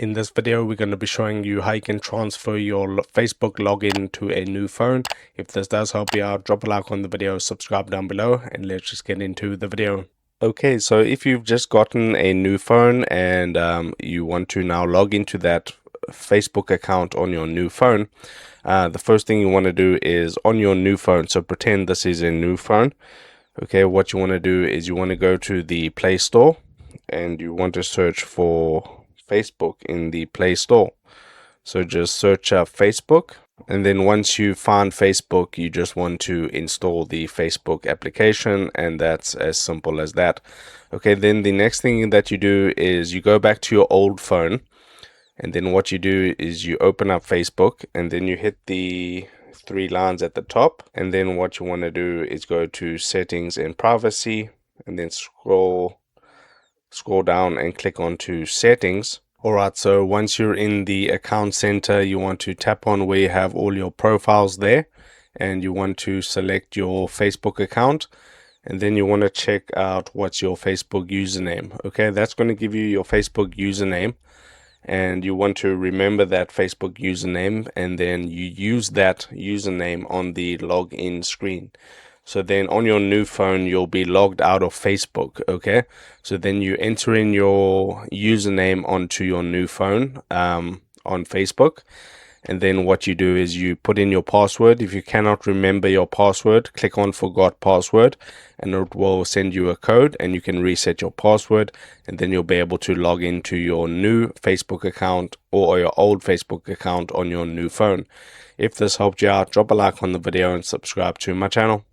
In this video, we're going to be showing you how you can transfer your Facebook login to a new phone. If this does help you out, drop a like on the video, subscribe down below, and let's just get into the video. Okay, so if you've just gotten a new phone and you want to now log into that Facebook account on your new phone, the first thing you want to do is on your new phone, so pretend this is a new phone. Okay, what you want to do is you want to go to the Play Store and you want to search for Facebook in the Play Store. So just search up Facebook, and then once you find Facebook, you just want to install the Facebook application, and that's as simple as that. Okay, then the next thing that you do is you go back to your old phone, and then what you do is you open up Facebook, and then you hit the three lines at the top, and then what you want to do is go to settings and privacy, and then scroll down and click onto settings. Alright, so once you're in the account center, you want to tap on where you have all your profiles there, and you want to select your Facebook account, and then you want to check out what's your Facebook username. Okay, that's going to give you your Facebook username, and you want to remember that Facebook username, and then you use that username on the login screen. So then on your new phone, you'll be logged out of Facebook, okay? So then you enter in your username onto your new phone on Facebook. And then what you do is you put in your password. If you cannot remember your password, click on Forgot Password, and it will send you a code, and you can reset your password, and then you'll be able to log into your new Facebook account or your old Facebook account on your new phone. If this helped you out, drop a like on the video and subscribe to my channel.